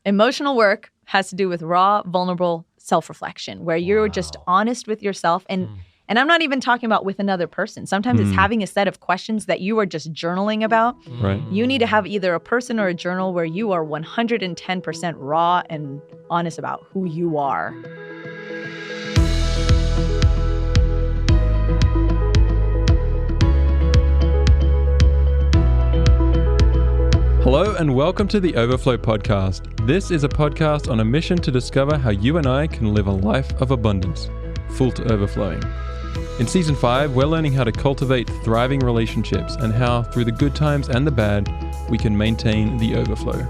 Emotional work has to do with raw, vulnerable self-reflection, where you're just honest with yourself. And I'm not even talking about with another person. Sometimes it's having a set of questions that you are just journaling about. Right. You need to have either a person or a journal where you are 110% raw and honest about who you are. Hello and welcome to the Overflow Podcast. This is a podcast on a mission to discover how you and I can live a life of abundance, full to overflowing. In Season 5, we're learning how to cultivate thriving relationships and how, through the good times and the bad, we can maintain the overflow.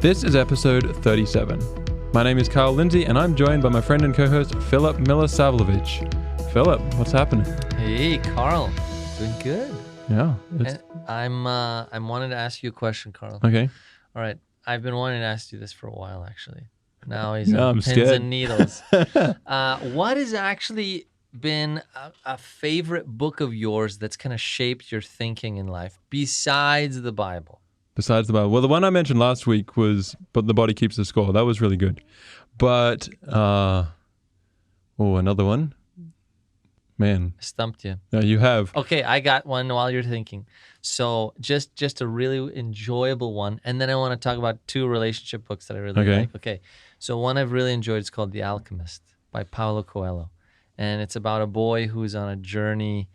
This is episode 37. My name is Karl Lindsay and I'm joined by my friend and co-host Filip Milosavljevic. Filip, what's happening? Hey, Karl. Doing good. Yeah. I'm wanting to ask you a question, Karl. Okay. All right. I've been wanting to ask you this for a while, actually. Now he's I'm on pins scared. and needles. What has actually been a favorite book of yours that's kind of shaped your thinking in life besides the Bible? Besides the Bible. Well, the one I mentioned last week was But the Body Keeps the Score. That was really good. But, another one? Man. I stumped you. Yeah, you have. Okay, I got one while you're thinking. So just a really enjoyable one. And then I want to talk about two relationship books that I really like. Okay, so one I've really enjoyed is called The Alchemist by Paulo Coelho. And it's about a boy who's on a journey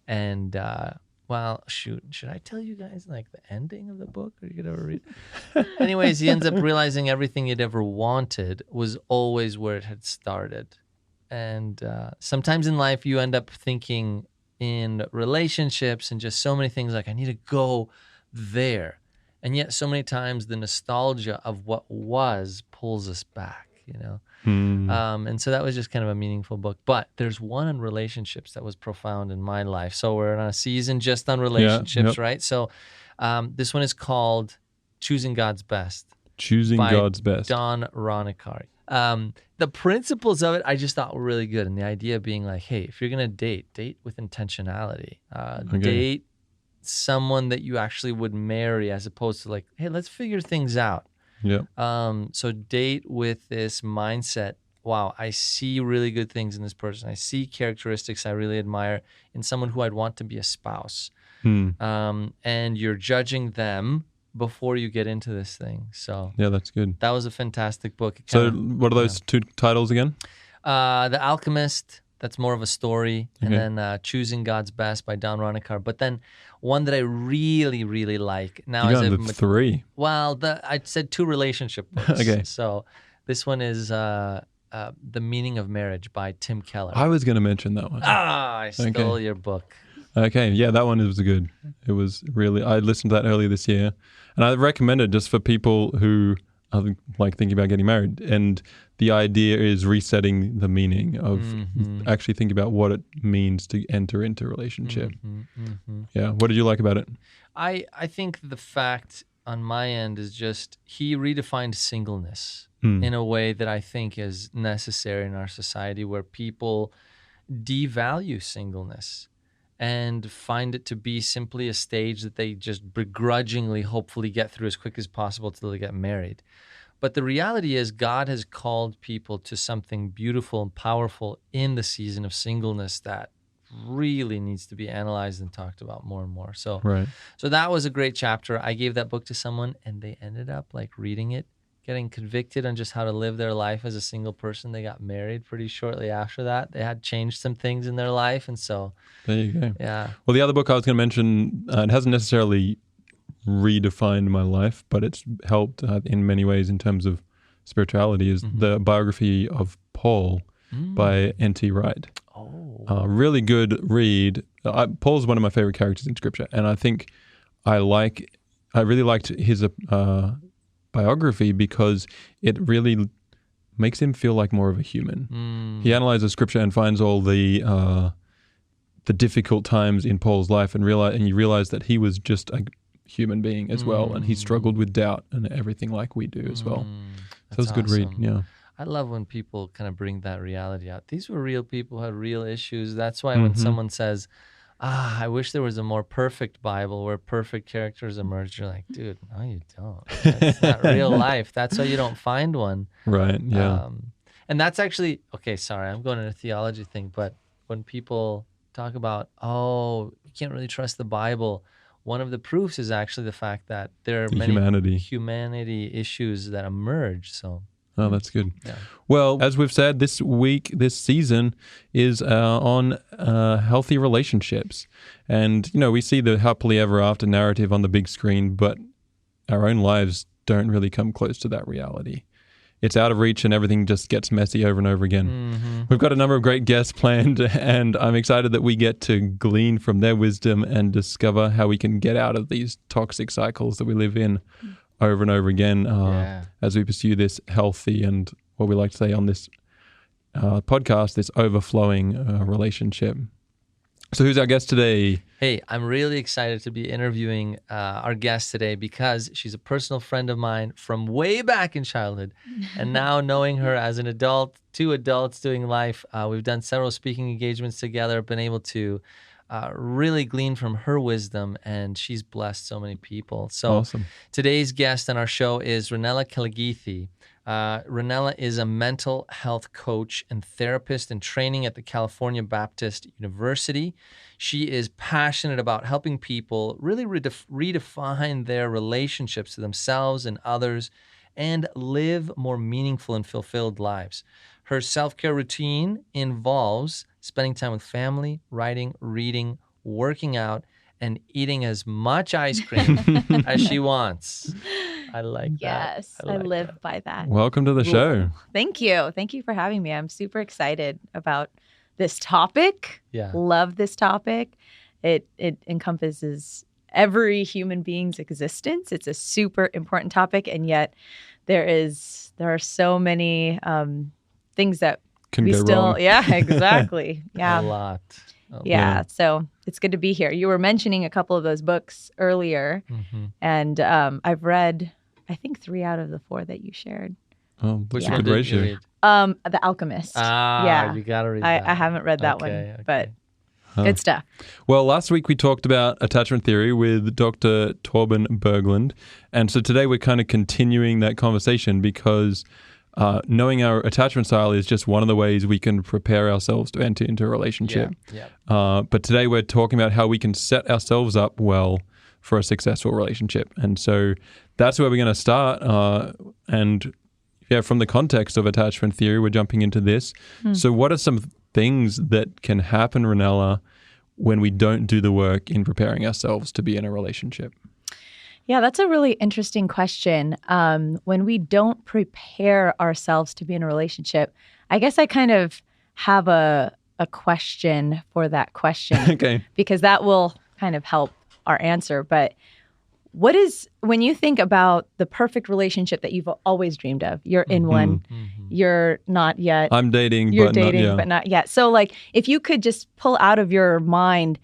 and, should I tell you guys like the ending of the book? Or you could ever read it? Anyways, he ends up realizing everything he'd ever wanted was always where it had started. And sometimes in life, you end up thinking in relationships and just so many things like, I need to go there. And yet so many times the nostalgia of what was pulls us back, you know? And so that was just kind of a meaningful book. But there's one on relationships that was profound in my life. So we're on a season just on relationships, right? So this one is called Choosing God's Best. Choosing God's Best. Don Ronikari. The principles of it I just thought were really good, and the idea being like, hey, if you're gonna date with intentionality. Date someone that you actually would marry, as opposed to like, hey, let's figure things out. So date with this mindset. Wow, I see really good things in this person. I see characteristics I really admire in someone who I'd want to be a spouse. And you're judging them before you get into this thing. So yeah, that's good. That was a fantastic book. So what are those two titles again? The Alchemist, that's more of a story. And then Choosing God's Best by Don Ronikari. But then one that I really, really like. Now, you got three. Well, I said two relationship books. Okay. So this one is The Meaning of Marriage by Tim Keller. I was going to mention that one. I stole your book. Okay, yeah, that one was good. It was really, I listened to that earlier this year, and I recommend it just for people who are like thinking about getting married. And the idea is resetting the meaning of actually thinking about what it means to enter into a relationship. Yeah, what did you like about it? I think the fact on my end is just he redefined singleness in a way that I think is necessary in our society, where people devalue singleness and find it to be simply a stage that they just begrudgingly hopefully get through as quick as possible till they get married. But the reality is God has called people to something beautiful and powerful in the season of singleness that really needs to be analyzed and talked about more and more. So that was a great chapter. I gave that book to someone and they ended up like reading it, getting convicted on just how to live their life as a single person. They got married pretty shortly after that. They had changed some things in their life. And so there you go. Yeah. Well, the other book I was going to mention, it hasn't necessarily redefined my life, but it's helped in many ways in terms of spirituality, is the Biography of Paul by N.T. Wright. Really good read. Paul's one of my favorite characters in Scripture, and I think I really liked his biography because it really makes him feel like more of a human. He analyzes Scripture and finds all the difficult times in Paul's life, and you realize that he was just a human being as well, and he struggled with doubt and everything like we do as well. So it's a good read. Yeah. I love when people kind of bring that reality out. These were real people who had real issues. That's why when someone says, I wish there was a more perfect Bible where perfect characters emerge. You're like, dude, no, you don't. That's not real life. That's why you don't find one. Right, yeah. And that's actually, okay, sorry, I'm going into a theology thing, but when people talk about, oh, you can't really trust the Bible, one of the proofs is actually the fact that there are many humanity issues that emerge. So, oh, that's good. Yeah. Well, as we've said, this season is on healthy relationships. And, we see the happily ever after narrative on the big screen, but our own lives don't really come close to that reality. It's out of reach and everything just gets messy over and over again. Mm-hmm. We've got a number of great guests planned, and I'm excited that we get to glean from their wisdom and discover how we can get out of these toxic cycles that we live in over and over again as we pursue this healthy and, what we like to say on this podcast, this overflowing relationship. So who's our guest today? Hey, I'm really excited to be interviewing our guest today because she's a personal friend of mine from way back in childhood. And now knowing her as an adult, two adults doing life, we've done several speaking engagements together, been able to really glean from her wisdom, and she's blessed so many people. So awesome. Today's guest on our show is Ranela Kaligithi. Ranela is a mental health coach and therapist in training at the California Baptist University. She is passionate about helping people really redefine their relationships to themselves and others and live more meaningful and fulfilled lives. Her self-care routine involves spending time with family, writing, reading, working out, and eating as much ice cream as she wants. I like that. Yes, I live by that. Welcome to the show. Thank you. Thank you for having me. I'm super excited about this topic. Yeah. Love this topic. It encompasses every human being's existence. It's a super important topic, and yet there are so many things that can we go still wrong. Yeah, exactly. Yeah. A lot. Yeah, so it's good to be here. You were mentioning a couple of those books earlier, and I've read, I think, 3 out of the 4 that you shared. Oh, that's Which a one good did you ratio. read? The Alchemist. Yeah, you gotta read that. I haven't read that one, but good stuff. Well, last week we talked about attachment theory with Dr. Torben Berglund, and so today we're kind of continuing that conversation because knowing our attachment style is just one of the ways we can prepare ourselves to enter into a relationship. But today we're talking about how we can set ourselves up well for a successful relationship. And so that's where we're going to start. And from the context of attachment theory, we're jumping into this. So what are some things that can happen, Ranela, when we don't do the work in preparing ourselves to be in a relationship? Yeah, that's a really interesting question. When we don't prepare ourselves to be in a relationship, I guess I kind of have a question for that question. Okay. Because that will kind of help our answer. But when you think about the perfect relationship that you've always dreamed of, you're in one, you're not yet. I'm dating, you're but dating, not, but not yet. So if you could just pull out of your mind,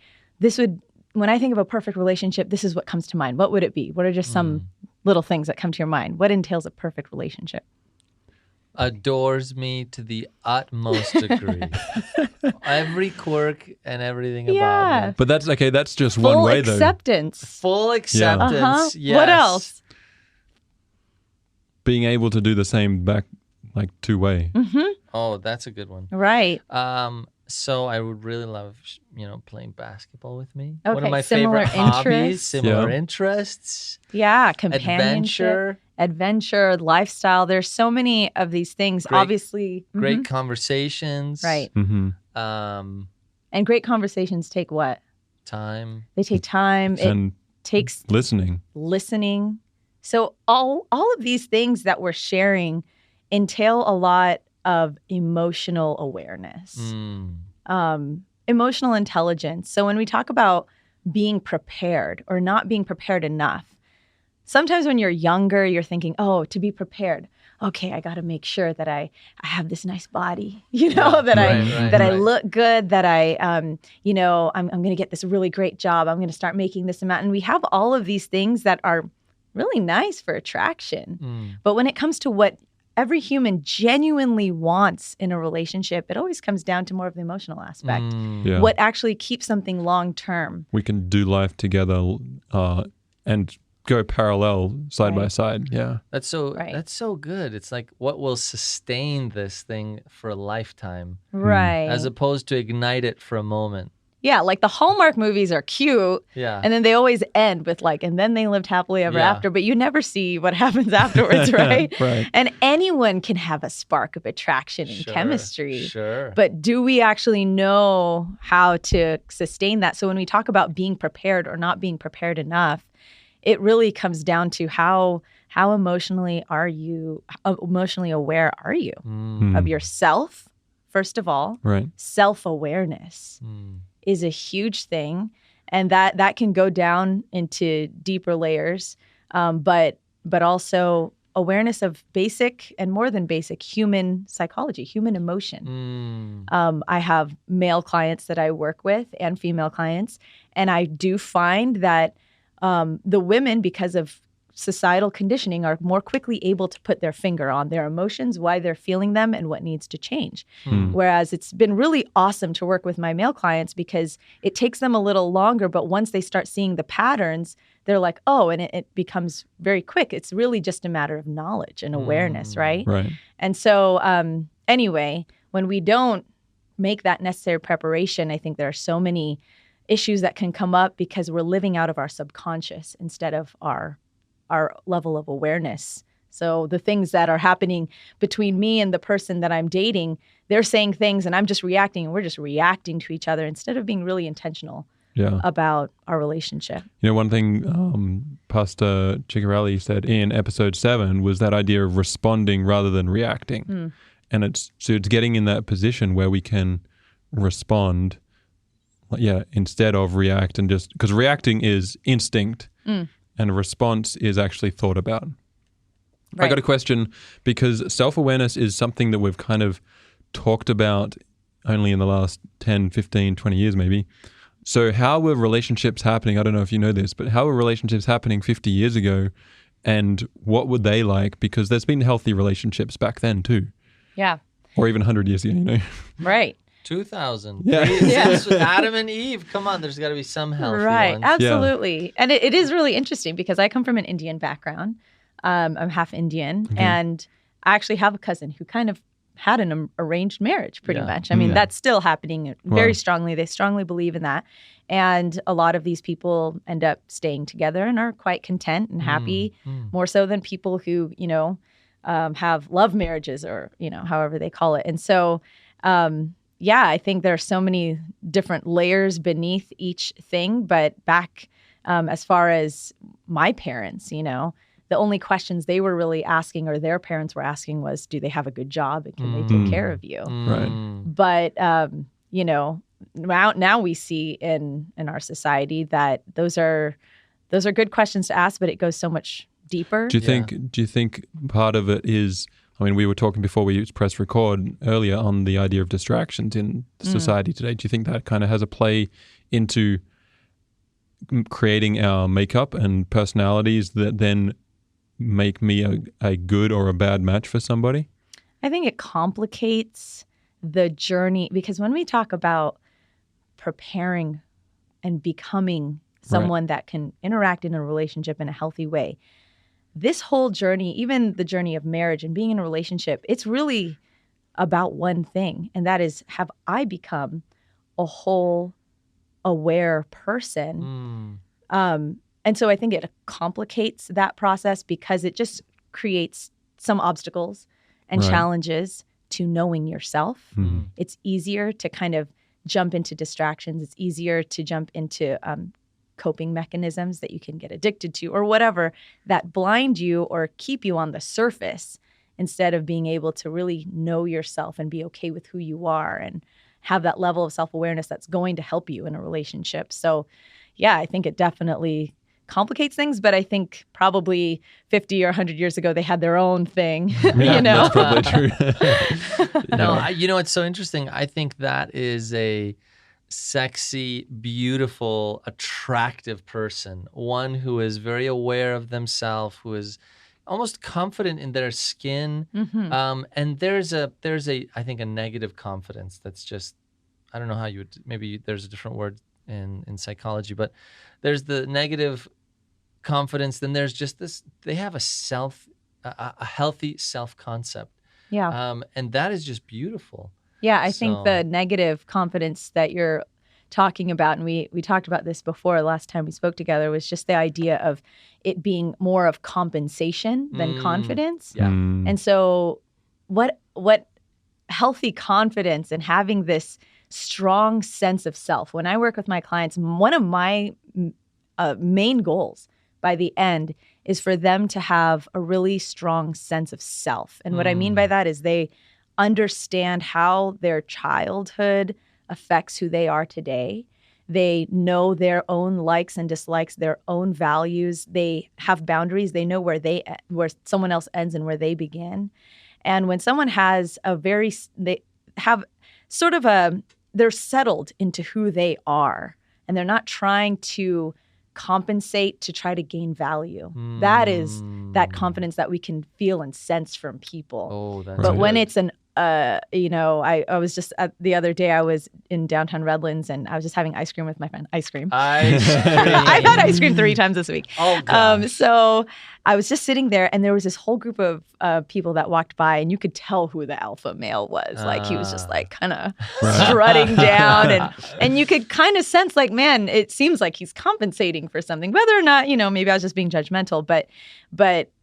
when I think of a perfect relationship, this is what comes to mind. What would it be? What are just some little things that come to your mind? What entails a perfect relationship? Adores me to the utmost degree. Every quirk and everything about me. But that's okay. That's just Full one way, though. acceptance. Full acceptance. Yes. What else? Being able to do the same back, 2-way. Oh, that's a good one. Right. So I would really love, playing basketball with me. Okay, One of my similar favorite hobbies, interests. similar interests. Yeah, companionship, adventure, lifestyle. There's so many of these things. Obviously, great conversations. Right. And great conversations take what? Time. They take time. And it takes listening. So all of these things that we're sharing entail a lot of emotional awareness, emotional intelligence. So when we talk about being prepared or not being prepared enough, sometimes when you're younger, you're thinking, oh, to be prepared, okay, I got to make sure that I have this nice body, that I look good, that I'm going to get this really great job. I'm going to start making this amount. And we have all of these things that are really nice for attraction. But when it comes to what every human genuinely wants in a relationship, it always comes down to more of the emotional aspect. Yeah. What actually keeps something long term. We can do life together and go parallel side by side. Yeah. That's so good. It's like what will sustain this thing for a lifetime, Right. as opposed to ignite it for a moment. Yeah, like the Hallmark movies are cute. Yeah. And then they always end with like, and then they lived happily ever after, but you never see what happens afterwards, right? Right. And anyone can have a spark of attraction and chemistry. Sure. But do we actually know how to sustain that? So when we talk about being prepared or not being prepared enough, it really comes down to how emotionally aware are you of yourself, first of all. Right. Self-awareness is a huge thing, and that can go down into deeper layers, but also awareness of basic and more than basic human psychology, human emotion. I have male clients that I work with and female clients, and I do find that the women, because of societal conditioning, are more quickly able to put their finger on their emotions, why they're feeling them, and what needs to change. Whereas it's been really awesome to work with my male clients because it takes them a little longer, but once they start seeing the patterns, they're like, oh, and it becomes very quick. It's really just a matter of knowledge and awareness, right? Right. And so anyway, when we don't make that necessary preparation, I think there are so many issues that can come up because we're living out of our subconscious instead of our level of awareness. So the things that are happening between me and the person that I'm dating, they're saying things and I'm just reacting, and we're just reacting to each other instead of being really intentional about our relationship. You know, one thing Pastor Ciccarelli said in episode 7 was that idea of responding rather than reacting. And it's getting in that position where we can respond, instead of react, and just because reacting is instinct. And a response is actually thought about. Right. I got a question, because self-awareness is something that we've kind of talked about only in the last 10, 15, 20 years maybe. So how were relationships happening? I don't know if you know this, but how were relationships happening 50 years ago, and what were they like? Because there's been healthy relationships back then too. Yeah. Or even 100 years ago, you know. Right. 2000. Yeah. Since Adam and Eve. Come on, there's got to be some healthy ones. Absolutely. And it is really interesting because I come from an Indian background. I'm half Indian, and I actually have a cousin who kind of had an arranged marriage pretty much. I mean, that's still happening very strongly. They strongly believe in that. And a lot of these people end up staying together and are quite content and happy, more so than people who, have love marriages or, however they call it. And so, I think there are so many different layers beneath each thing. But back as far as my parents, the only questions they were really asking, or their parents were asking, was, do they have a good job and can they take care of you? Right. But, now we see in our society that those are good questions to ask, but it goes so much deeper. Do you think part of it is, I mean, we were talking before we pressed record earlier on the idea of distractions in society today. Do you think that kind of has a play into creating our makeup and personalities that then make me a good or a bad match for somebody? I think it complicates the journey, because when we talk about preparing and becoming someone that can interact in a relationship in a healthy way, this whole journey, even the journey of marriage and being in a relationship, it's really about one thing, and that is, have I become a whole, aware person? And so I think it complicates that process because it just creates some obstacles and challenges to knowing yourself. It's easier to kind of jump into distractions. It's easier to jump into coping mechanisms that you can get addicted to or whatever that blind you or keep you on the surface, instead of being able to really know yourself and be okay with who you are and have that level of self-awareness that's going to help you in a relationship. So I think it definitely complicates things, but I think probably 50 or 100 years ago, they had their own thing, That's probably true. No, it's so interesting. I think that is a sexy, beautiful, attractive person, one who is very aware of themselves, who is almost confident in their skin. And there's a I think a negative confidence that's just, I don't know how you would, maybe there's a different word in psychology, but there's the negative confidence. Then there's just this, they have a healthy self-concept. Yeah. And that is just beautiful. Yeah, I think the negative confidence that you're talking about, and we talked about this before last time we spoke together, was just the idea of it being more of compensation than confidence. Yeah. And so what healthy confidence and having this strong sense of self. When I work with my clients, one of my main goals by the end is for them to have a really strong sense of self. And what I mean by that is they understand how their childhood affects who they are today. They know their own likes and dislikes, their own values. They have boundaries. They know where someone else ends and where they begin. And when someone has they have sort of they're settled into who they are, and they're not trying to compensate to try to gain value. That is that confidence that we can feel and sense from people. Oh, that's but good. when it's I was just the other day, I was in downtown Redlands and I was just having ice cream with my friend. Ice cream. I've had ice cream 3 times this week. Oh, gosh. So I was just sitting there and there was this whole group of people that walked by, and you could tell who the alpha male was. Like he was just like kind of strutting down, and you could kind of sense like, man, it seems like he's compensating for something, whether or not, maybe I was just being judgmental, but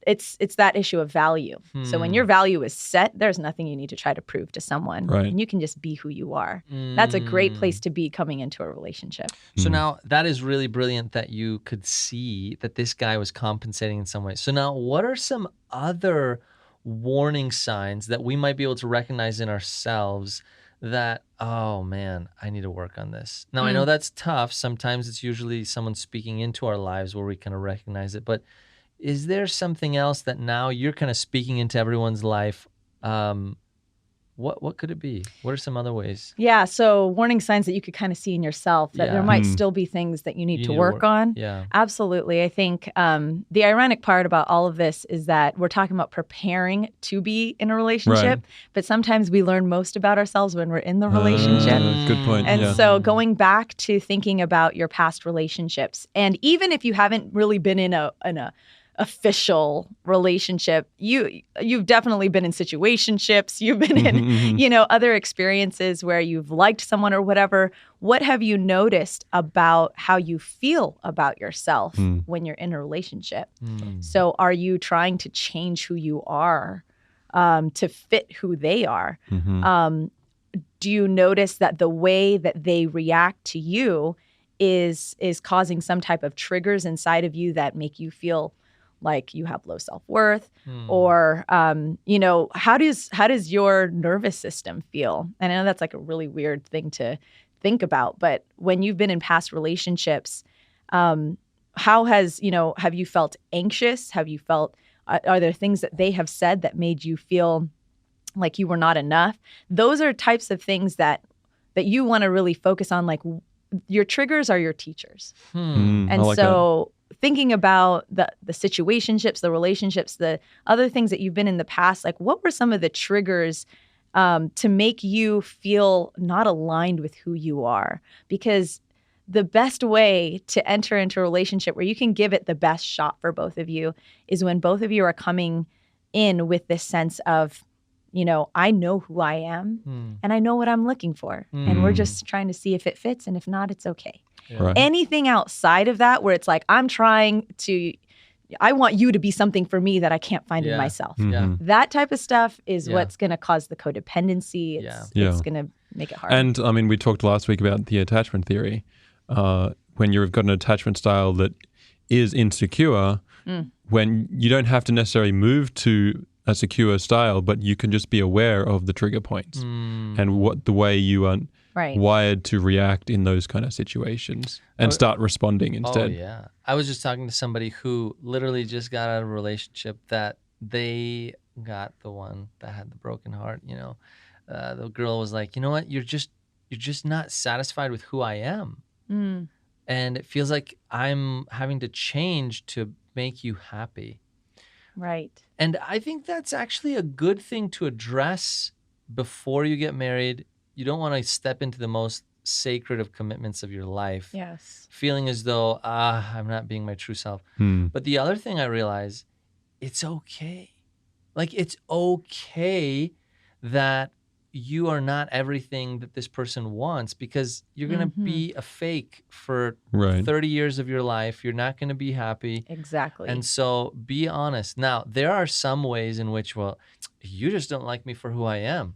it's that issue of value. So when your value is set, there's nothing you need to try to prove to someone. Right. And you can just be who you are. That's a great place to be coming into a relationship. So now that is really brilliant that you could see that this guy was compensating in some way. So now what are some other warning signs that we might be able to recognize in ourselves that, oh man, I need to work on this? Now I know that's tough. Sometimes it's usually someone speaking into our lives where we kind of recognize it, but is there something else that now you're kind of speaking into everyone's life? What could it be? What are some other ways? Yeah, so warning signs that you could kind of see in yourself that there might still be things that you need to work on. Yeah. Absolutely. I think the ironic part about all of this is that we're talking about preparing to be in a relationship, but sometimes we learn most about ourselves when we're in the relationship. Good point. And so going back to thinking about your past relationships, and even if you haven't really been in a official relationship, you've definitely been in situationships, you've been in other experiences where you've liked someone or whatever. What have you noticed about how you feel about yourself when you're in a relationship? So are you trying to change who you are to fit who they are? Do you notice that the way that they react to you is causing some type of triggers inside of you that make you feel like you have low self-worth? Or how does your nervous system feel? And I know that's like a really weird thing to think about, but when you've been in past relationships, how have you felt anxious? Have you felt are there things that they have said that made you feel like you were not enough? Those are types of things that you want to really focus on. Like, your triggers are your teachers. And like so thinking about the situationships, the relationships, the other things that you've been in the past, like what were some of the triggers to make you feel not aligned with who you are? Because the best way to enter into a relationship where you can give it the best shot for both of you is when both of you are coming in with this sense of, I know who I am and I know what I'm looking for. And we're just trying to see if it fits. And if not, it's okay. Right. Anything outside of that where it's like, I want you to be something for me that I can't find in myself. That type of stuff is what's going to cause the codependency. It's going to make it hard. And I mean, we talked last week about the attachment theory. When you've got an attachment style that is insecure, when you don't have to necessarily move to a secure style, but you can just be aware of the trigger points and what the way you are wired to react in those kind of situations and start responding instead. Oh, yeah. I was just talking to somebody who literally just got out of a relationship that they got the one that had the broken heart. The girl was like, you know what? You're just not satisfied with who I am. And it feels like I'm having to change to make you happy. Right. And I think that's actually a good thing to address before you get married. You don't want to step into the most sacred of commitments of your life, Yes. feeling as though, I'm not being my true self. But the other thing I realize, it's okay. Like, it's okay that you are not everything that this person wants, because you're going to be a fake for 30 years of your life. You're not going to be happy. Exactly. And so be honest. Now, there are some ways in which, well, you just don't like me for who I am.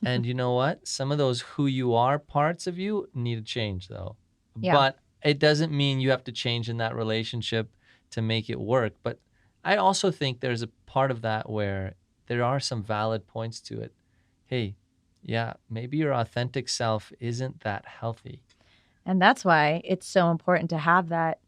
And you know what? Some of those who you are parts of you need to change, though. Yeah. But it doesn't mean you have to change in that relationship to make it work. But I also think there's a part of that where there are some valid points to it. Hey, yeah, maybe your authentic self isn't that healthy. And that's why it's so important to have that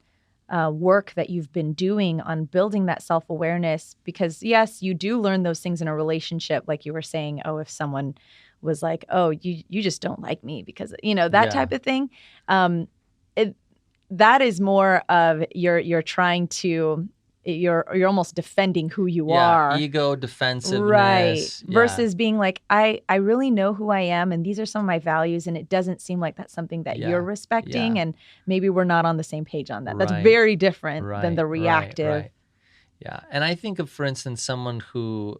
work that you've been doing on building that self-awareness, because yes, you do learn those things in a relationship. Like you were saying, oh, if someone was like, oh, you just don't like me because, that type of thing. That is more of you're trying to, you're almost defending who you are. Ego, defensiveness. Right. Versus being like, I really know who I am, and these are some of my values, and it doesn't seem like that's something that you're respecting, and maybe we're not on the same page on that. That's very different than the reactive. Right. Yeah. And I think of, for instance, someone who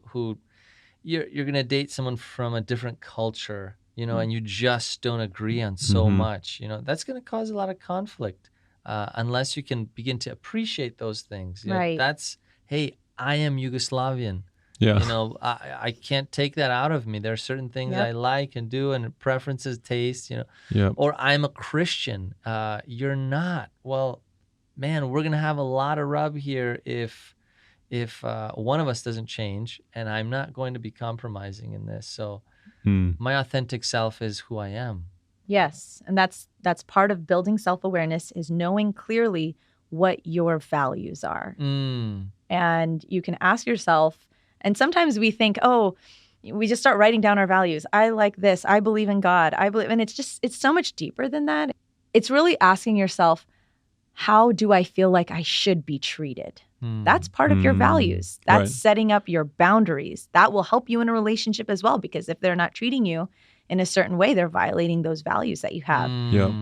you're going to date someone from a different culture, and you just don't agree on so much, that's going to cause a lot of conflict. Unless you can begin to appreciate those things. Right. That's, hey, I am Yugoslavian. Yeah. I can't take that out of me. There are certain things I like and do, and preferences, tastes, Or I'm a Christian. You're not. Well, man, we're going to have a lot of rub here if one of us doesn't change, and I'm not going to be compromising in this. So my authentic self is who I am. Yes, and that's part of building self-awareness, is knowing clearly what your values are. And you can ask yourself, and sometimes we think, oh, we just start writing down our values. I like this. I believe in God. And it's so much deeper than that. It's really asking yourself, how do I feel like I should be treated? That's part of your values. That's setting up your boundaries. That will help you in a relationship as well, because if they're not treating you in a certain way, they're violating those values that you have.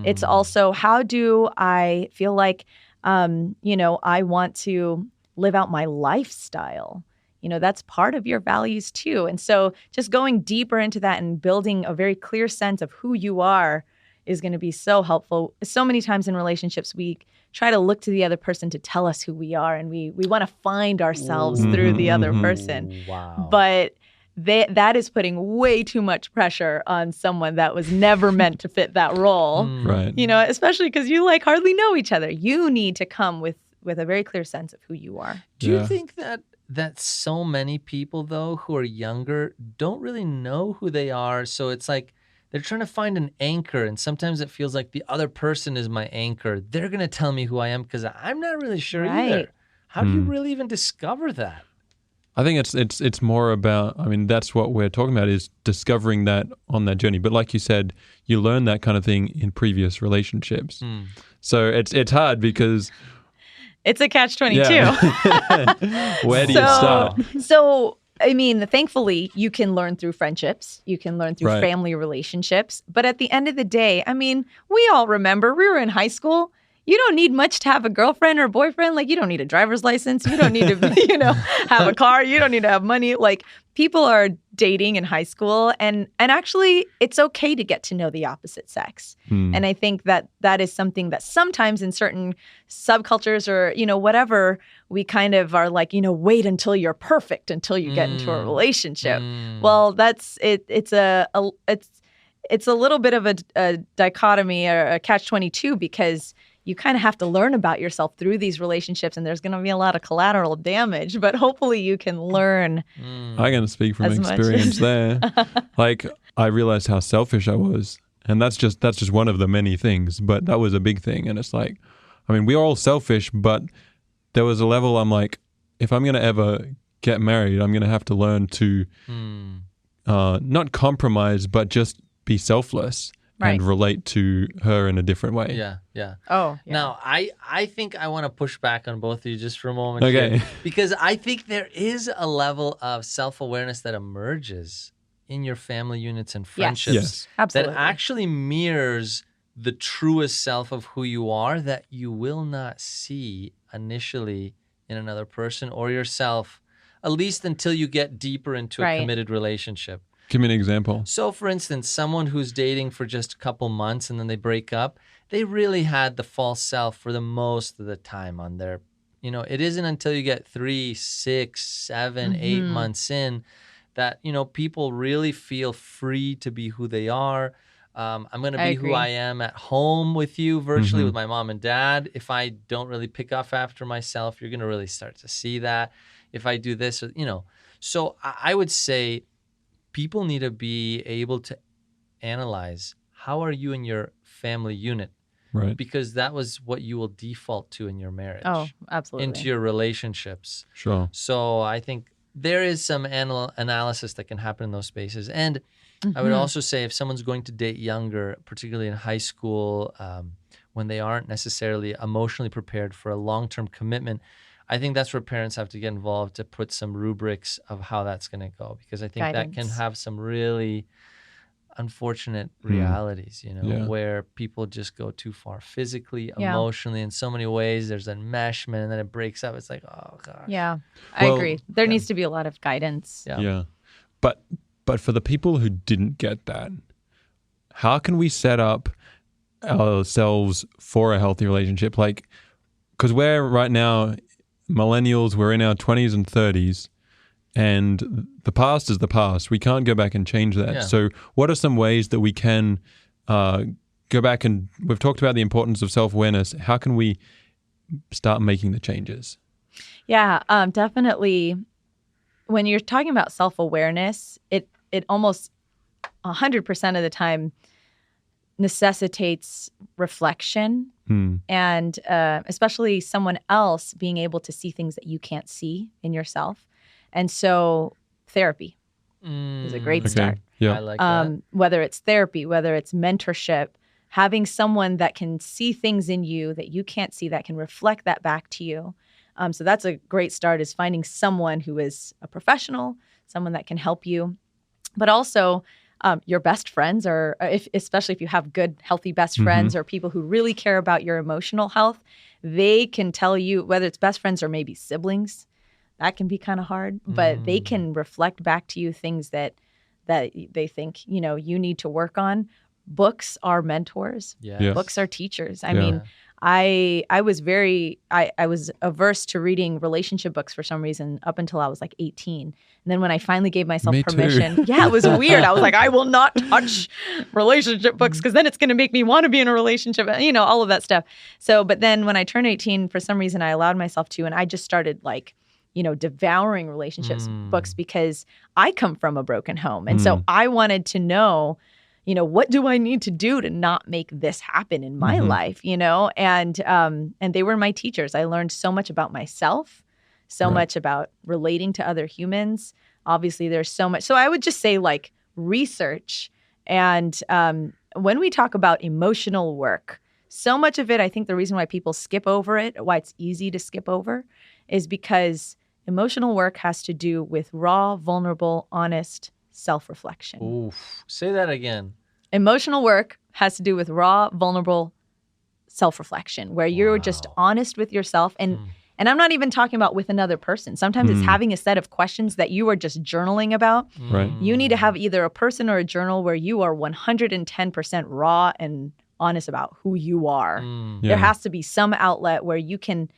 It's also, how do I feel like, I want to live out my lifestyle? That's part of your values too. And so just going deeper into that and building a very clear sense of who you are is going to be so helpful. So many times in relationships, we try to look to the other person to tell us who we are, and we want to find ourselves through the other person. Wow. But that is putting way too much pressure on someone that was never meant to fit that role. Right. Especially because you hardly know each other. You need to come with a very clear sense of who you are. Do you think that so many people, though, who are younger don't really know who they are? So it's like they're trying to find an anchor, and sometimes it feels like the other person is my anchor. They're going to tell me who I am because I'm not really sure either. How do you really even discover that? I think it's more about, that's what we're talking about, is discovering that on that journey. But like you said, you learn that kind of thing in previous relationships. So it's hard because it's a catch-22. Yeah. Where do you start? So, thankfully, you can learn through friendships. You can learn through family relationships. But at the end of the day, we all remember we were in high school. You don't need much to have a girlfriend or boyfriend. Like, you don't need a driver's license. You don't need to, have a car. You don't need to have money. Like, people are dating in high school. And actually, it's okay to get to know the opposite sex. And I think that is something that sometimes in certain subcultures or, whatever, we kind of are like, wait until you're perfect until you get into a relationship. Well, that's it. It's a little bit of a dichotomy or a catch-22, because you kind of have to learn about yourself through these relationships, and there's going to be a lot of collateral damage, but hopefully you can learn. I'm going to speak from experience there. Like, I realized how selfish I was, and that's just one of the many things, but that was a big thing. And it's like, we're all selfish, but there was a level I'm like, if I'm going to ever get married, I'm going to have to learn to not compromise, but just be selfless. and relate to her in a different way. Yeah, yeah. Oh, yeah. Now, I think I want to push back on both of you just for a moment. Okay. Here, because I think there is a level of self-awareness that emerges in your family units and friendships Yes. Absolutely. that actually mirrors the truest self of who you are that you will not see initially in another person or yourself, at least until you get deeper into a committed relationship. Give me an example. So, for instance, someone who's dating for just a couple months and then they break up, they really had the false self for the most of the time on their, it isn't until you get 3, 6, 7, 8 months in that, people really feel free to be who they are. I'm going to be who I am at home with you virtually with my mom and dad. If I don't really pick up after myself, you're going to really start to see that. If I do this, So I would say people need to be able to analyze how are you in your family unit, right? Because that was what you will default to in your marriage. Oh, absolutely. Into your relationships. Sure. So I think there is some analysis that can happen in those spaces. And I would also say if someone's going to date younger, particularly in high school, when they aren't necessarily emotionally prepared for a long-term commitment, I think that's where parents have to get involved to put some rubrics of how that's going to go, because I think that can have some really unfortunate realities, where people just go too far physically, emotionally, in so many ways. There's enmeshment and then it breaks up. It's like, oh gosh. Yeah, I agree. There needs to be a lot of guidance. Yeah. But for the people who didn't get that, how can we set up ourselves for a healthy relationship? Like, because we're right now millennials, we're in our 20s and 30s, and the past is the past. We can't go back and change that. Yeah. So what are some ways that we can go back, and we've talked about the importance of self-awareness. How can we start making the changes? Yeah, definitely. When you're talking about self-awareness, it almost 100% of the time necessitates reflection, and especially someone else being able to see things that you can't see in yourself. And so therapy is a great start. Yeah. I like that. Whether it's therapy, whether it's mentorship, having someone that can see things in you that you can't see, that can reflect that back to you. So that's a great start, is finding someone who is a professional, someone that can help you. But also your best friends, or especially if you have good, healthy best friends or people who really care about your emotional health, they can tell you, whether it's best friends or maybe siblings, that can be kind of hard, but they can reflect back to you things that they think, you need to work on. Books are mentors. Yes. Books are teachers. I mean, I was averse to reading relationship books for some reason up until I was like 18. And then when I finally gave myself permission, it was weird. I was like, I will not touch relationship books because then it's going to make me want to be in a relationship, all of that stuff. So, but then when I turned 18, for some reason I allowed myself to, and I just started devouring relationships books, because I come from a broken home. And so I wanted to know, what do I need to do to not make this happen in my life, and they were my teachers. I learned so much about myself, so much about relating to other humans. Obviously, there's so much. So I would just say research. And when we talk about emotional work, so much of it, I think the reason why people skip over it, why it's easy to skip over, is because emotional work has to do with raw, vulnerable, honest self-reflection. Oof. Say that again. Emotional work has to do with raw, vulnerable self-reflection, where you're just honest with yourself. And I'm not even talking about with another person. Sometimes it's having a set of questions that you are just journaling about. Right. You need to have either a person or a journal where you are 110% raw and honest about who you are. There has to be some outlet where you can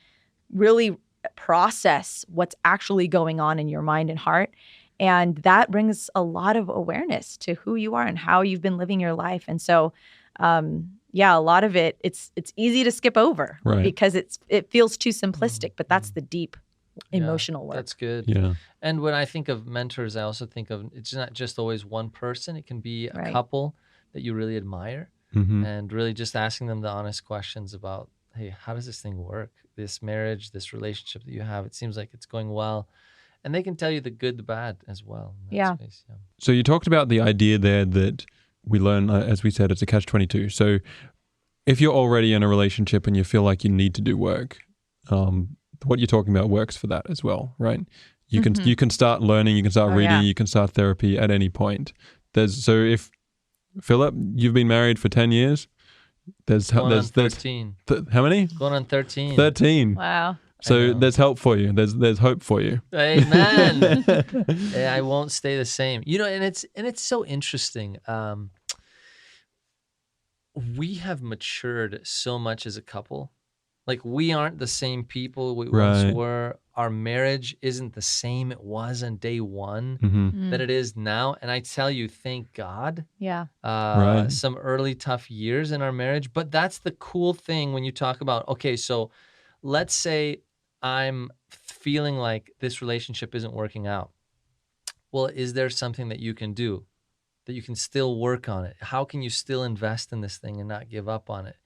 really process what's actually going on in your mind and heart. And that brings a lot of awareness to who you are and how you've been living your life. And so, a lot of it's easy to skip over because it feels too simplistic, but that's the deep emotional work. That's good. Yeah. And when I think of mentors, I also think of, it's not just always one person. It can be a couple that you really admire, and really just asking them the honest questions about, hey, how does this thing work? This marriage, this relationship that you have, it seems like it's going well. And they can tell you the good, the bad as well. In that space. So you talked about the idea there that we learn, as we said, it's a catch-22. So if you're already in a relationship and you feel like you need to do work, what you're talking about works for that as well, right? You can start learning, you can start reading, you can start therapy at any point. So if Philip, you've been married for 10 years, there's 13. How many? Going on 13. 13. Wow. So there's help for you. There's hope for you. Amen. I won't stay the same. And it's so interesting. We have matured so much as a couple. Like, we aren't the same people we once were. Our marriage isn't the same it was on day one that it is now. And I tell you, thank God. Yeah. Some early tough years in our marriage. But that's the cool thing when you talk about, okay, so let's say I'm feeling like this relationship isn't working out. Well, is there something that you can do, that you can still work on it? How can you still invest in this thing and not give up on it?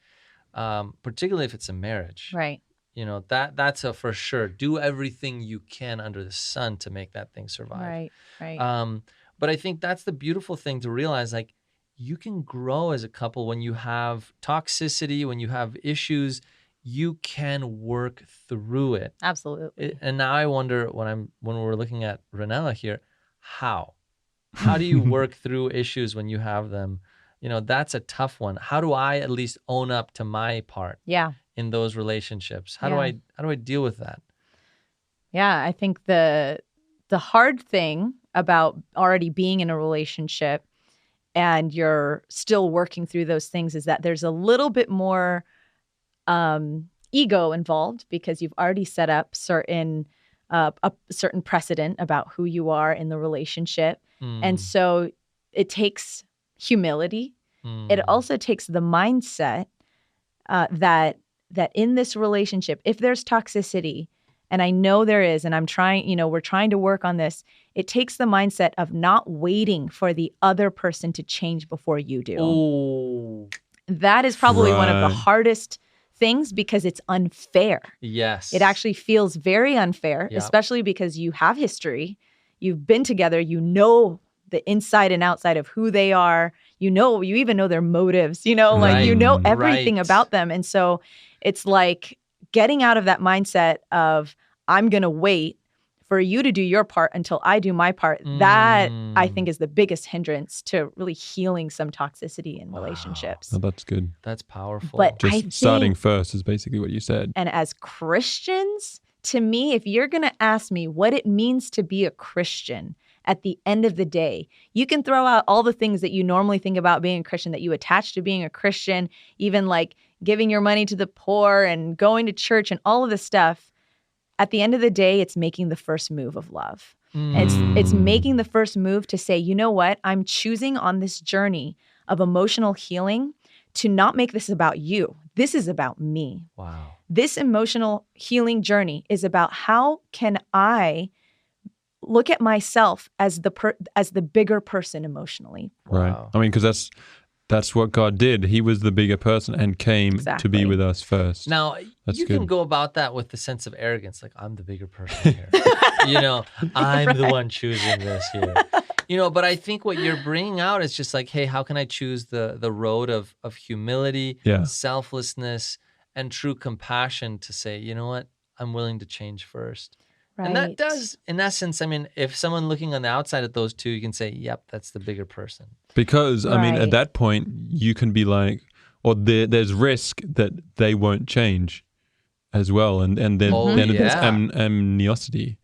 Particularly if it's a marriage. Right. That's a for sure. Do everything you can under the sun to make that thing survive. Right. But I think that's the beautiful thing to realize, like, you can grow as a couple when you have toxicity, when you have issues, you can work through it. Absolutely. And now I wonder, when we're looking at Ranela here, how do you work through issues when you have them? That's a tough one. How do I at least own up to my part in those relationships? How do I deal with that? Yeah, I think the hard thing about already being in a relationship and you're still working through those things is that there's a little bit more ego involved, because you've already set up a certain precedent about who you are in the relationship. And so it takes humility. It also takes the mindset that in this relationship, if there's toxicity, and I know there is, and we're trying to work on this, it takes the mindset of not waiting for the other person to change before you do. Oh, that is probably one of the hardest things, because it's unfair. Yes. It actually feels very unfair, especially because you have history. You've been together. You know the inside and outside of who they are. You even know their motives, you know everything about them. And so it's like getting out of that mindset of, I'm going to wait for you to do your part until I do my part. That, I think, is the biggest hindrance to really healing some toxicity in relationships. Oh, that's good. That's powerful. But starting first is basically what you said. And as Christians, to me, if you're going to ask me what it means to be a Christian, at the end of the day, you can throw out all the things that you normally think about being a Christian, that you attach to being a Christian, even like giving your money to the poor and going to church and all of this stuff. At the end of the day, it's making the first move of love. It's making the first move to say, you know what? I'm choosing on this journey of emotional healing to not make this about you. This is about me. Wow. This emotional healing journey is about, how can I look at myself as the bigger person emotionally. Right. Wow. I mean, because that's what God did. He was the bigger person and came to be with us first. Now, you can go about that with the sense of arrogance, like, I'm the bigger person here. I'm the one choosing this here. But I think what you're bringing out is just like, hey, how can I choose the road of humility, selflessness, and true compassion to say, you know what, I'm willing to change first. Right. And that does, in essence, I mean, if someone looking on the outside at those two, you can say, yep, that's the bigger person. Because, I mean, at that point, you can be like, or there's risk that they won't change as well. And then there's animosity.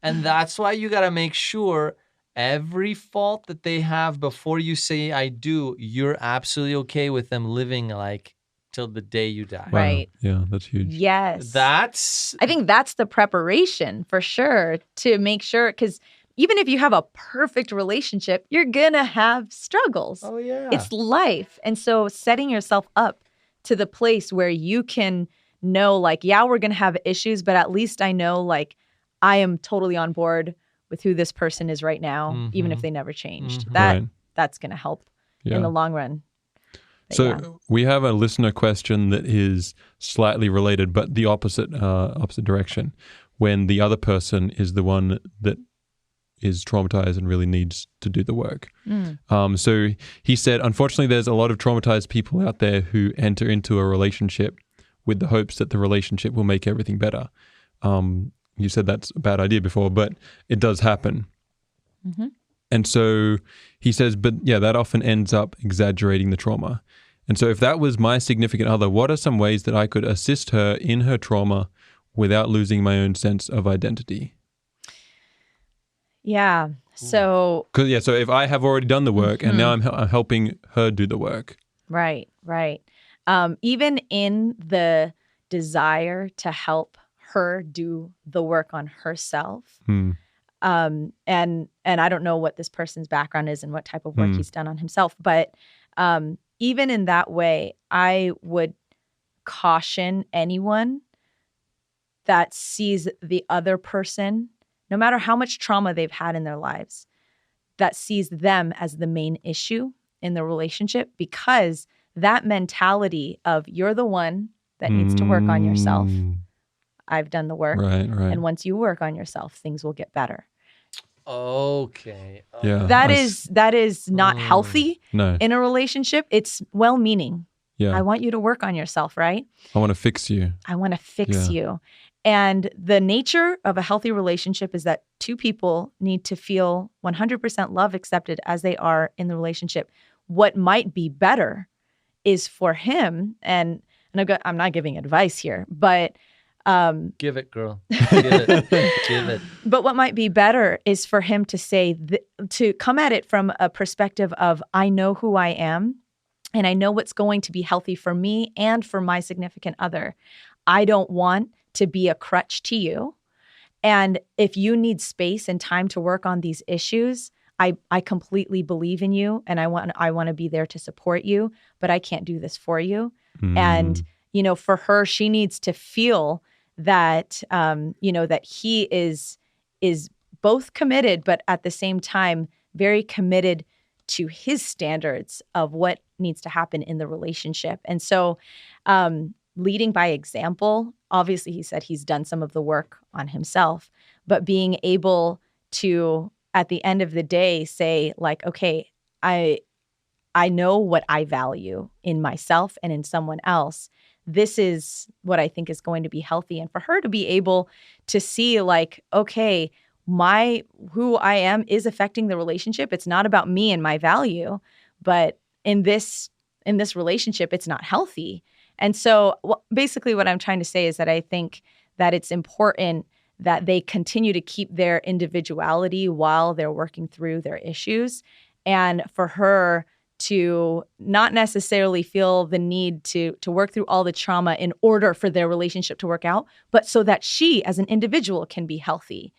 And that's why you got to make sure every fault that they have before you say, I do, you're absolutely okay with them living like till the day you die. Wow. Right. Yeah, that's huge. Yes. I think that's the preparation for sure, to make sure, because even if you have a perfect relationship, you're going to have struggles. Oh, yeah. It's life. And so setting yourself up to the place where you can know, like, yeah, we're going to have issues, but at least I know, like, I am totally on board with who this person is right now, even if they never changed. That's going to help in the long run. So we have a listener question that is slightly related, but the opposite direction. When the other person is the one that is traumatized and really needs to do the work. So he said, unfortunately, there's a lot of traumatized people out there who enter into a relationship with the hopes that the relationship will make everything better. You said that's a bad idea before, but it does happen. Mm-hmm. And so he says, but yeah, that often ends up exaggerating the trauma. And so if that was my significant other, what are some ways that I could assist her in her trauma without losing my own sense of identity? Yeah. So So if I have already done the work and now I'm helping her do the work. Right. Even in the desire to help her do the work on herself, and I don't know what this person's background is and what type of work he's done on himself, but even in that way, I would caution anyone that sees the other person, no matter how much trauma they've had in their lives, that sees them as the main issue in the relationship, because that mentality of you're the one that needs to work on yourself. I've done the work. Right. And once you work on yourself, things will get better. Okay. Yeah. That is not healthy No. in a relationship. It's well-meaning. Yeah. I want you to work on yourself, right? I want to fix you. I want to fix you. And the nature of a healthy relationship is that two people need to feel 100% love accepted as they are in the relationship. What might be better is for him, and I'm not giving advice here, but give it, girl. Give it. But what might be better is for him to say, to come at it from a perspective of, I know who I am, and I know what's going to be healthy for me and for my significant other. I don't want to be a crutch to you. And if you need space and time to work on these issues, I completely believe in you, and I want to be there to support you, but I can't do this for you. And, for her, she needs to feel that, that he is both committed, but at the same time, very committed to his standards of what needs to happen in the relationship. And so leading by example, obviously he said he's done some of the work on himself, but being able to, at the end of the day, say like, okay, I know what I value in myself and in someone else. This is what I think is going to be healthy. And for her to be able to see like, okay, who I am is affecting the relationship. It's not about me and my value, but in this relationship, it's not healthy. And so basically what I'm trying to say is that I think that it's important that they continue to keep their individuality while they're working through their issues, and for her to not necessarily feel the need to work through all the trauma in order for their relationship to work out, but so that she as an individual can be healthy.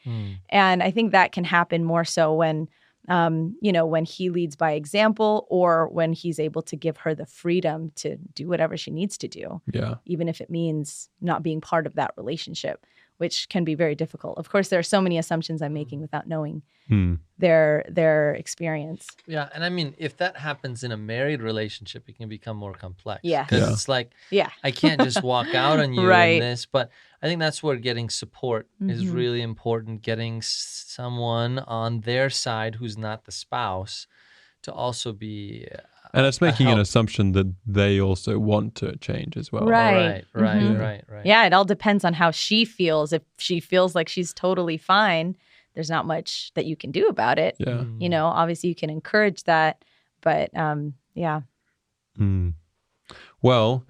And I think that can happen more so when, when he leads by example, or when he's able to give her the freedom to do whatever she needs to do, even if it means not being part of that relationship, which can be very difficult. Of course, there are so many assumptions I'm making without knowing their experience. Yeah, and I mean, if that happens in a married relationship, it can become more complex. Yeah. Because it's like, I can't just walk out on you in this. But I think that's where getting support is really important. Getting someone on their side who's not the spouse to also be and it's making an assumption that they also want to change as well. Right. Right. Yeah, it all depends on how she feels. If she feels like she's totally fine, there's not much that you can do about it. Yeah. Obviously you can encourage that, but yeah. Well,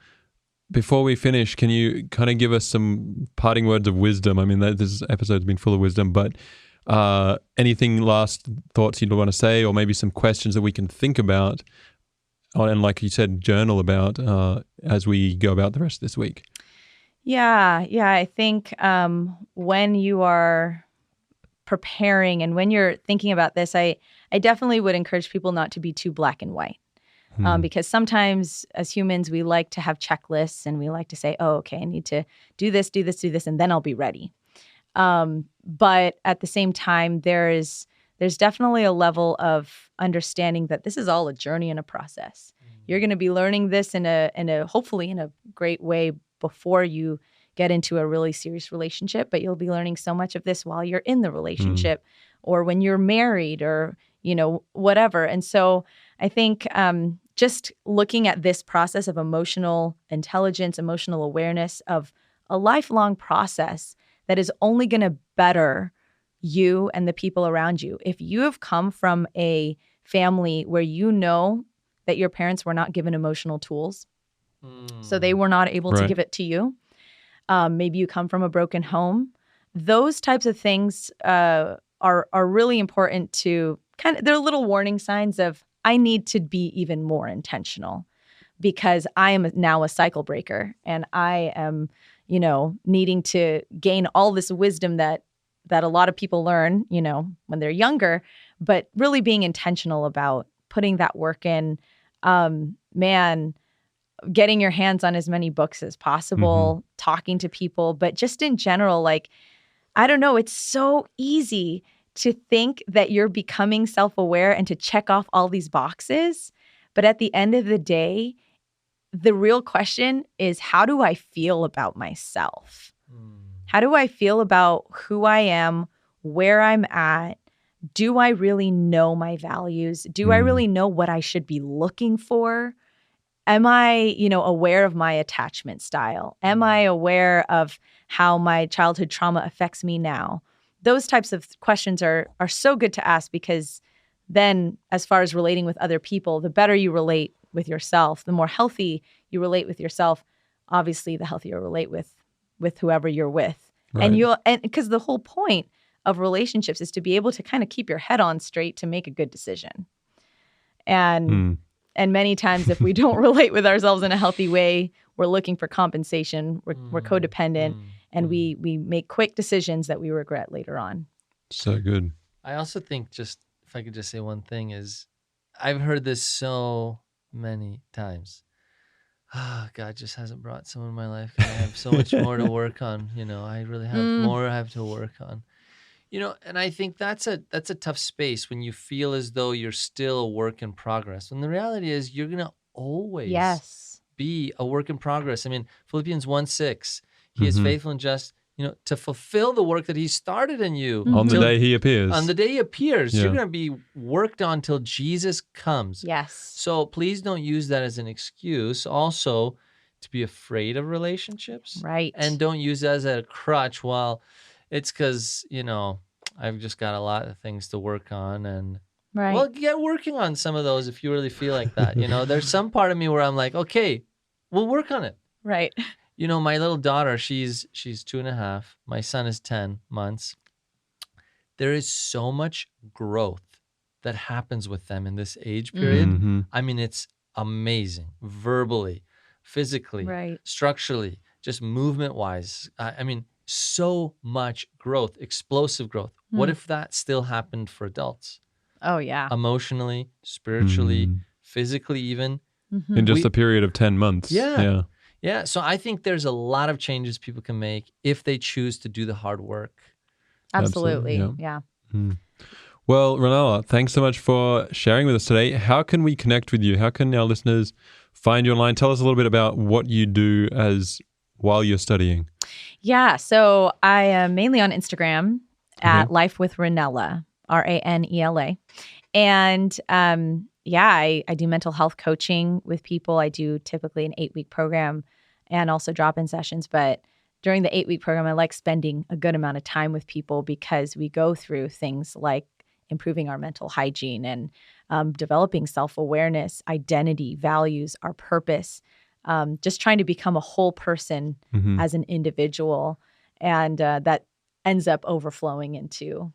before we finish, can you kind of give us some parting words of wisdom? I mean, this episode's been full of wisdom, but anything last thoughts you'd want to say, or maybe some questions that we can think about, and like you said, journal about as we go about the rest of this week? Yeah. I think when you are preparing and when you're thinking about this, I definitely would encourage people not to be too black and white. Because sometimes as humans, we like to have checklists and we like to say, oh, okay, I need to do this, and then I'll be ready. But at the same time, there's definitely a level of understanding that this is all a journey and a process. You're going to be learning this in a hopefully in a great way before you get into a really serious relationship, but you'll be learning so much of this while you're in the relationship or when you're married, or, whatever. And so I think just looking at this process of emotional intelligence, emotional awareness, of a lifelong process that is only going to better you and the people around you. If you have come from a family where you know that your parents were not given emotional tools, so they were not able to give it to you. Maybe you come from a broken home. Those types of things are really important to they're little warning signs of, I need to be even more intentional, because I am now a cycle breaker, and I am, needing to gain all this wisdom that a lot of people learn, when they're younger, but really being intentional about putting that work in. Getting your hands on as many books as possible, talking to people, but just in general, I don't know, it's so easy to think that you're becoming self-aware and to check off all these boxes. But at the end of the day, the real question is, how do I feel about myself? How do I feel about who I am, where I'm at? Do I really know my values? Do I really know what I should be looking for? Am I, aware of my attachment style? Am I aware of how my childhood trauma affects me now? Those types of questions are so good to ask, because then, as far as relating with other people, the better you relate with yourself, the more healthy you relate with yourself, obviously the healthier you relate with whoever you're with. Right. And because the whole point of relationships is to be able to kind of keep your head on straight to make a good decision. And many times, if we don't relate with ourselves in a healthy way, we're looking for compensation, we're codependent, and we make quick decisions that we regret later on. So good. I also think, just if I could just say one thing, is I've heard this so many times. God just hasn't brought someone in my life. I have so much more to work on. I really have more I have to work on. And I think that's a tough space when you feel as though you're still a work in progress. When the reality is, you're going to always be a work in progress. I mean, Philippians 1:6, he is faithful and just, to fulfill the work that he started in you. On the day he appears. On the day he appears, you're going to be worked on till Jesus comes. Yes. So please don't use that as an excuse also to be afraid of relationships. Right. And don't use that as a crutch. Well, it's because, I've just got a lot of things to work on. And, well, get working on some of those if you really feel like that. There's some part of me where I'm like, okay, we'll work on it. Right. My little daughter, she's 2.5. My son is 10 months. There is so much growth that happens with them in this age period. I mean, it's amazing. Verbally, physically, structurally, just movement-wise. I mean, so much growth, explosive growth. What if that still happened for adults? Oh, yeah. Emotionally, spiritually, physically even. In just a period of 10 months. Yeah. So I think there's a lot of changes people can make if they choose to do the hard work. Absolutely. Yeah. Well, Ranela, thanks so much for sharing with us today. How can we connect with you? How can our listeners find you online? Tell us a little bit about what you do while you're studying. Yeah. So I am mainly on Instagram at Life with Ranela, Ranela. And I do mental health coaching with people. I do typically an 8-week program and also drop-in sessions. But during the 8-week program, I like spending a good amount of time with people, because we go through things like improving our mental hygiene and developing self-awareness, identity, values, our purpose, just trying to become a whole person as an individual. And that ends up overflowing into,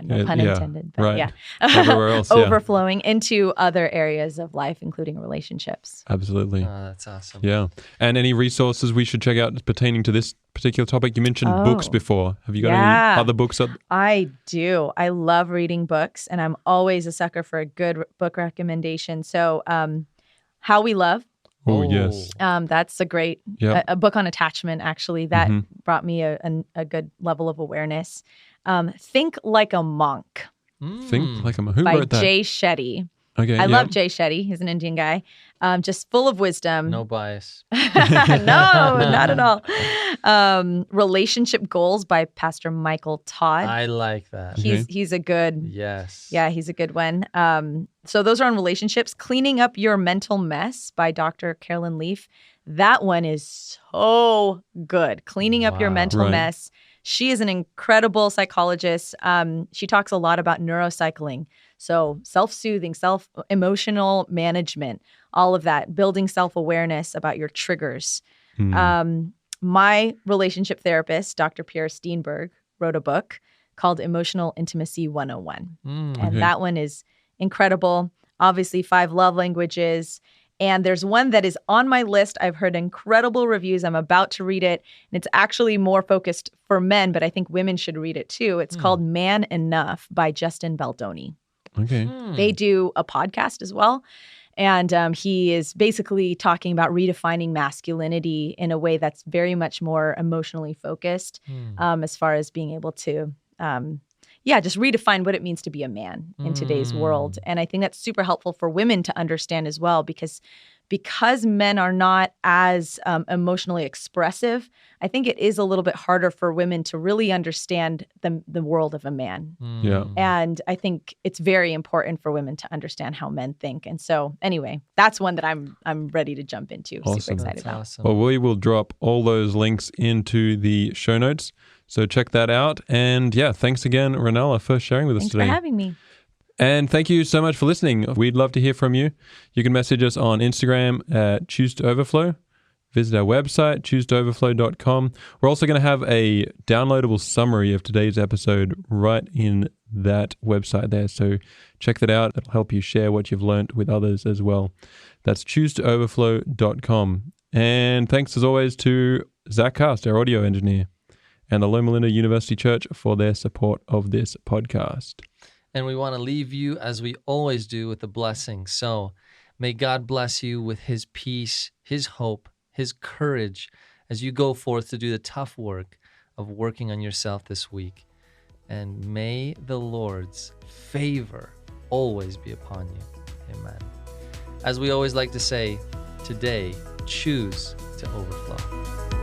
no pun intended, but everywhere else, overflowing into other areas of life, including relationships. Absolutely. Oh, that's awesome. Yeah. And any resources we should check out pertaining to this particular topic? You mentioned books before. Have you got any other books? I do. I love reading books, and I'm always a sucker for a good book recommendation. So How We Love. Oh, yes. That's a great a book on attachment, actually, that brought me a good level of awareness. Think Like a Monk. Think Like a Monk. Who by wrote that? Jay Shetty. Okay. I love Jay Shetty. He's an Indian guy, just full of wisdom. No bias. No, not at all. Relationship Goals by Pastor Michael Todd. I like that. He's a good. Yes. Yeah, he's a good one. So those are on relationships. Cleaning Up Your Mental Mess by Dr. Carolyn Leaf. That one is so good. Cleaning Up Your Mental Mess. She is an incredible psychologist. She talks a lot about neurocycling. So self-soothing, emotional management, all of that, building self-awareness about your triggers. My relationship therapist, Dr. Pierre Steenberg, wrote a book called Emotional Intimacy 101. And that one is incredible. Obviously, 5 love languages. And there's one that is on my list. I've heard incredible reviews. I'm about to read it. And it's actually more focused for men, but I think women should read it too. It's called Man Enough by Justin Baldoni. Okay. They do a podcast as well. And he is basically talking about redefining masculinity in a way that's very much more emotionally focused as far as being able to just redefine what it means to be a man in today's world. And I think that's super helpful for women to understand as well, because men are not as emotionally expressive. I think it is a little bit harder for women to really understand the world of a man. Yeah. And I think it's very important for women to understand how men think. And so anyway, that's one that I'm ready to jump into. Awesome. Super excited about. Awesome. Well, we will drop all those links into the show notes. So check that out. And yeah, thanks again, Ranela, for sharing with us today. Thanks for having me. And thank you so much for listening. We'd love to hear from you. You can message us on Instagram at Choose to Overflow. Visit our website, choosetoverflow.com. We're also going to have a downloadable summary of today's episode right in that website there. So check that out. It'll help you share what you've learned with others as well. That's choosetoverflow.com. And thanks as always to Zach Cast, our audio engineer, and the Loma Linda University Church for their support of this podcast. And we want to leave you, as we always do, with a blessing. So may God bless you with his peace, his hope, his courage as you go forth to do the tough work of working on yourself this week. And may the Lord's favor always be upon you. Amen. As we always like to say, today, choose to overflow.